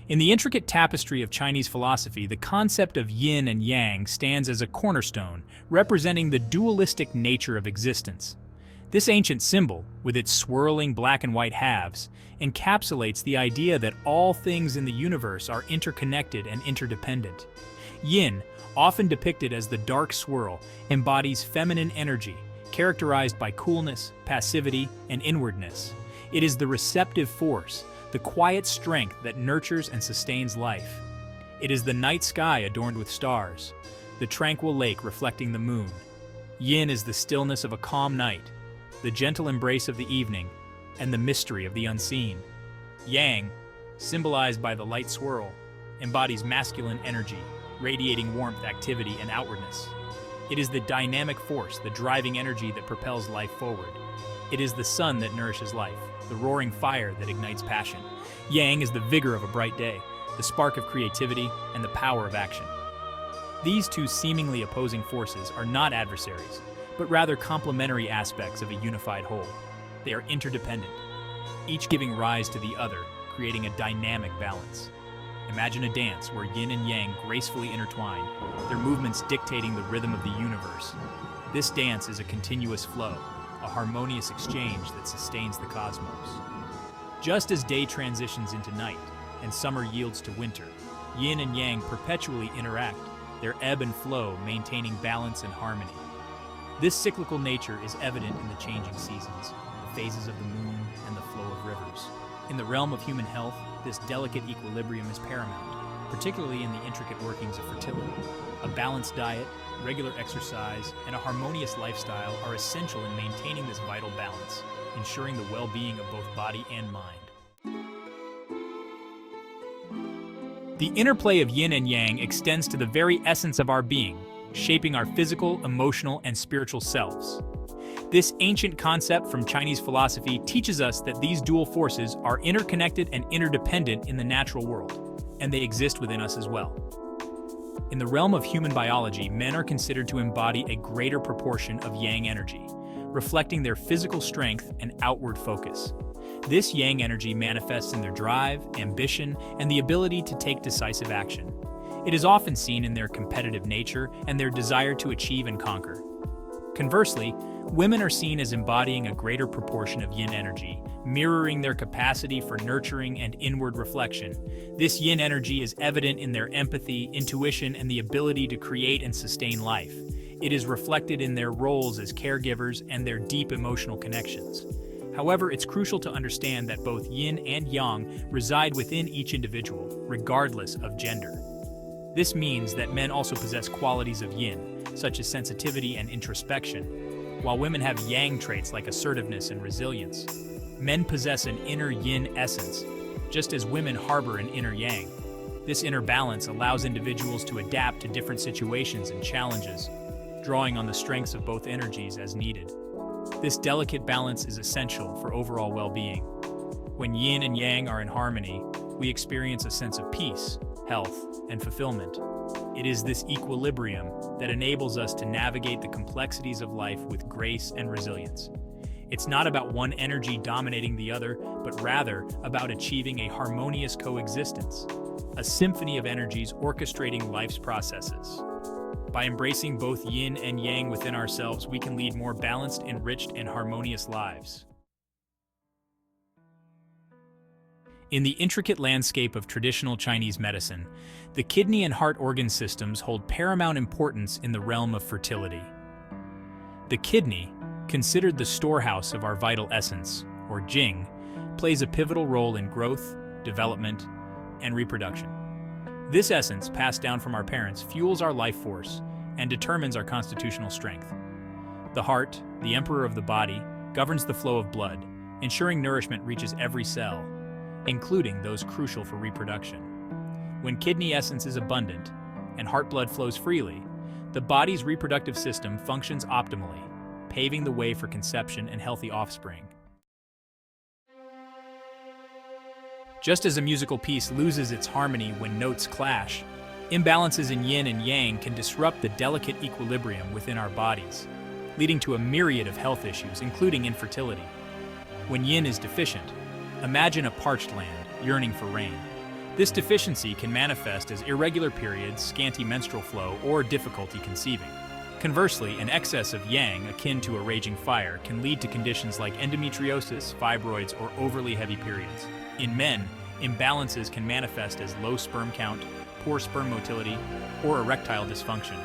In the intricate tapestry of Chinese philosophy, the concept of yin and yang stands as a cornerstone, representing the dualistic nature of existence. This ancient symbol, with its swirling black and white halves, encapsulates the idea that all things in the universe are interconnected and interdependent. Yin, often depicted as the dark swirl, embodies feminine energy, characterized by coolness, passivity, and inwardness. It is the receptive force, the quiet strength that nurtures and sustains life. It is the night sky adorned with stars, the tranquil lake reflecting the moon. Yin is the stillness of a calm night, the gentle embrace of the evening, and the mystery of the unseen. Yang, symbolized by the light swirl, embodies masculine energy, radiating warmth, activity, and outwardness. It is the dynamic force, the driving energy that propels life forward. It is the sun that nourishes life, the roaring fire that ignites passion. Yang is the vigor of a bright day, the spark of creativity, and the power of action. These two seemingly opposing forces are not adversaries, but rather complementary aspects of a unified whole. They are interdependent, each giving rise to the other, creating a dynamic balance. Imagine a dance where yin and yang gracefully intertwine, their movements dictating the rhythm of the universe. This dance is a continuous flow, a harmonious exchange that sustains the cosmos. Just as day transitions into night and summer yields to winter, yin and yang perpetually interact, their ebb and flow maintaining balance and harmony. This cyclical nature is evident in the changing seasons, the phases of the moon, and the flow of rivers. In the realm of human health, this delicate equilibrium is paramount, particularly in the intricate workings of fertility. A balanced diet, regular exercise, and a harmonious lifestyle are essential in maintaining this vital balance, ensuring the well-being of both body and mind. The interplay of yin and yang extends to the very essence of our being, shaping our physical, emotional, and spiritual selves. This ancient concept from Chinese philosophy teaches us that these dual forces are interconnected and interdependent in the natural world, and they exist within us as well. In the realm of human biology, men are considered to embody a greater proportion of yang energy, reflecting their physical strength and outward focus. This yang energy manifests in their drive, ambition, and the ability to take decisive action. It is often seen in their competitive nature and their desire to achieve and conquer. Conversely, women are seen as embodying a greater proportion of yin energy, mirroring their capacity for nurturing and inward reflection. This yin energy is evident in their empathy, intuition, and the ability to create and sustain life. It is reflected in their roles as caregivers and their deep emotional connections. However, it's crucial to understand that both yin and yang reside within each individual, regardless of gender. This means that men also possess qualities of yin, such as sensitivity and introspection, while women have yang traits like assertiveness and resilience. Men possess an inner yin essence, just as women harbor an inner yang. This inner balance allows individuals to adapt to different situations and challenges, drawing on the strengths of both energies as needed. This delicate balance is essential for overall well-being. When yin and yang are in harmony, we experience a sense of peace, health, and fulfillment. It is this equilibrium that enables us to navigate the complexities of life with grace and resilience. It's not about one energy dominating the other, but rather about achieving a harmonious coexistence, a symphony of energies orchestrating life's processes. By embracing both yin and yang within ourselves, we can lead more balanced, enriched, and harmonious lives. In the intricate landscape of traditional Chinese medicine, the kidney and heart organ systems hold paramount importance in the realm of fertility. The kidney, considered the storehouse of our vital essence, or Jing, plays a pivotal role in growth, development, and reproduction. This essence, passed down from our parents, fuels our life force and determines our constitutional strength. The heart, the emperor of the body, governs the flow of blood, ensuring nourishment reaches every cell, including those crucial for reproduction. When kidney essence is abundant and heart blood flows freely, the body's reproductive system functions optimally, paving the way for conception and healthy offspring. Just as a musical piece loses its harmony when notes clash, imbalances in yin and yang can disrupt the delicate equilibrium within our bodies, leading to a myriad of health issues, including infertility. When yin is deficient, imagine a parched land yearning for rain. This deficiency can manifest as irregular periods, scanty menstrual flow, or difficulty conceiving. Conversely, an excess of yang, akin to a raging fire, can lead to conditions like endometriosis, fibroids, or overly heavy periods. In men, imbalances can manifest as low sperm count, poor sperm motility, or erectile dysfunction.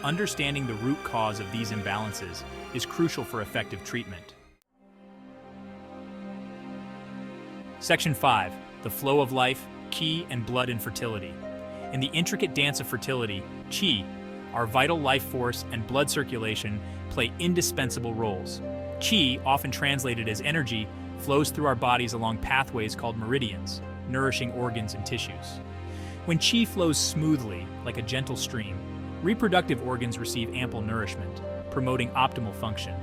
Understanding the root cause of these imbalances is crucial for effective treatment. Section 5. The flow of life, qi, and blood in fertility. In the intricate dance of fertility, qi, our vital life force and blood circulation play indispensable roles. Qi, often translated as energy, flows through our bodies along pathways called meridians, nourishing organs and tissues. When qi flows smoothly, like a gentle stream, reproductive organs receive ample nourishment, promoting optimal function.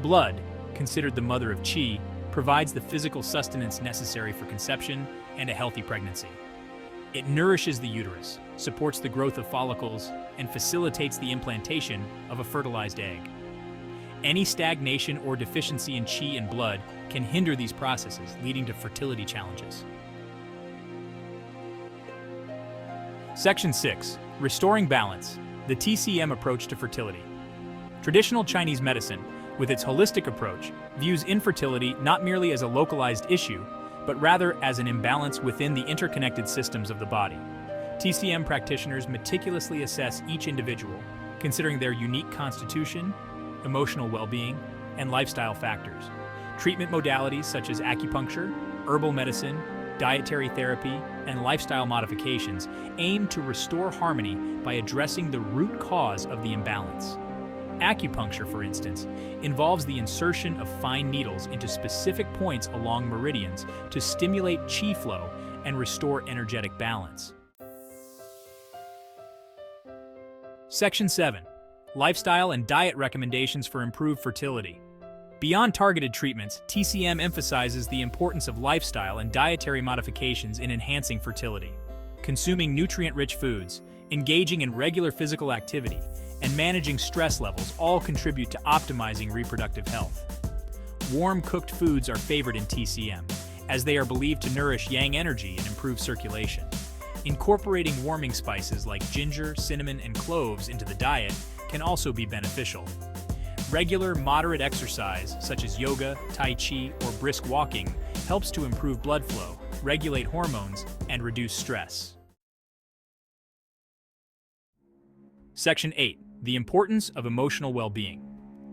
Blood, considered the mother of qi, provides the physical sustenance necessary for conception and a healthy pregnancy. It nourishes the uterus, supports the growth of follicles, and facilitates the implantation of a fertilized egg. Any stagnation or deficiency in qi and blood can hinder these processes, leading to fertility challenges. Section 6. Restoring balance, the TCM approach to fertility. Traditional Chinese medicine, with its holistic approach, views infertility not merely as a localized issue, but rather as an imbalance within the interconnected systems of the body. TCM practitioners meticulously assess each individual, considering their unique constitution, emotional well-being, and lifestyle factors. Treatment modalities such as acupuncture, herbal medicine, dietary therapy, and lifestyle modifications aim to restore harmony by addressing the root cause of the imbalance. Acupuncture, for instance, involves the insertion of fine needles into specific points along meridians to stimulate qi flow and restore energetic balance. Section 7. Lifestyle and diet recommendations for improved fertility. Beyond targeted treatments, TCM emphasizes the importance of lifestyle and dietary modifications in enhancing fertility. Consuming nutrient-rich foods, engaging in regular physical activity, and managing stress levels all contribute to optimizing reproductive health. Warm cooked foods are favored in TCM, as they are believed to nourish yang energy and improve circulation. Incorporating warming spices like ginger, cinnamon, and cloves into the diet can also be beneficial. Regular, moderate exercise, such as yoga, tai chi, or brisk walking, helps to improve blood flow, regulate hormones, and reduce stress. Section 8. The importance of emotional well-being.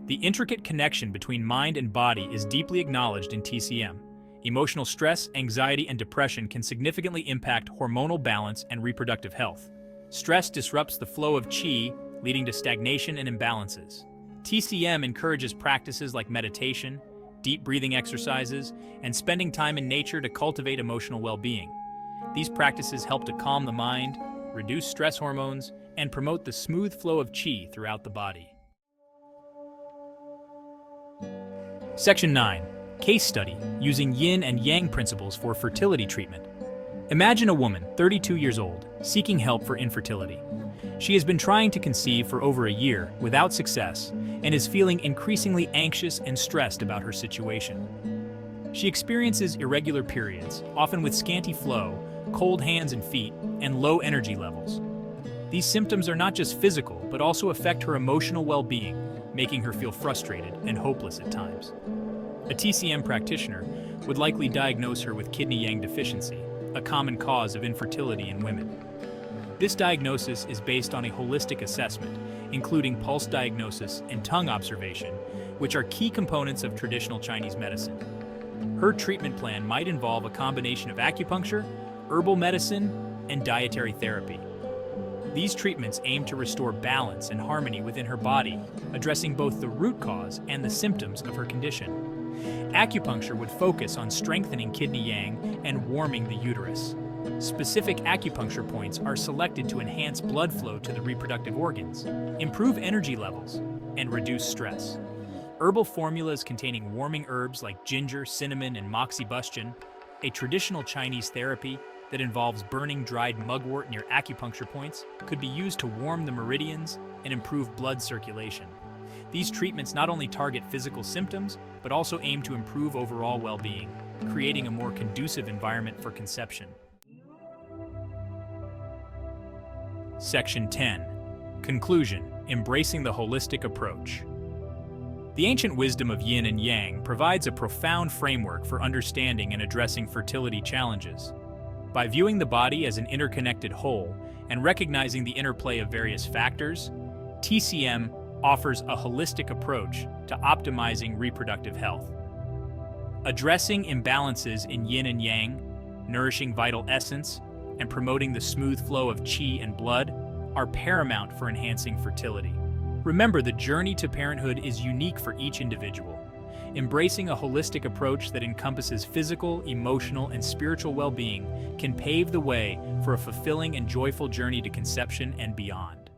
The intricate connection between mind and body is deeply acknowledged in TCM. Emotional stress, anxiety, and depression can significantly impact hormonal balance and reproductive health. Stress disrupts the flow of qi, leading to stagnation and imbalances. TCM encourages practices like meditation, deep breathing exercises, and spending time in nature to cultivate emotional well-being. These practices help to calm the mind, reduce stress hormones, and promote the smooth flow of qi throughout the body. Section 9. Case study using Yin and Yang principles for fertility treatment. Imagine a woman, 32 years old, seeking help for infertility. She has been trying to conceive for over a year without success and is feeling increasingly anxious and stressed about her situation. She experiences irregular periods, often with scanty flow, cold hands and feet, and low energy levels. These symptoms are not just physical, but also affect her emotional well-being, making her feel frustrated and hopeless at times. A TCM practitioner would likely diagnose her with kidney yang deficiency, a common cause of infertility in women. This diagnosis is based on a holistic assessment, including pulse diagnosis and tongue observation, which are key components of traditional Chinese medicine. Her treatment plan might involve a combination of acupuncture, herbal medicine, and dietary therapy. These treatments aim to restore balance and harmony within her body, addressing both the root cause and the symptoms of her condition. Acupuncture would focus on strengthening kidney yang and warming the uterus. Specific acupuncture points are selected to enhance blood flow to the reproductive organs, improve energy levels, and reduce stress. Herbal formulas containing warming herbs like ginger, cinnamon, and moxibustion, a traditional Chinese therapy that involves burning dried mugwort near acupuncture points, could be used to warm the meridians and improve blood circulation. These treatments not only target physical symptoms, but also aim to improve overall well-being, creating a more conducive environment for conception. Section 10. Conclusion: Embracing the holistic approach. The ancient wisdom of Yin and Yang provides a profound framework for understanding and addressing fertility challenges. By viewing the body as an interconnected whole and recognizing the interplay of various factors, TCM offers a holistic approach to optimizing reproductive health. Addressing imbalances in yin and yang, nourishing vital essence, and promoting the smooth flow of qi and blood are paramount for enhancing fertility. Remember, the journey to parenthood is unique for each individual. Embracing a holistic approach that encompasses physical, emotional, and spiritual well-being can pave the way for a fulfilling and joyful journey to conception and beyond.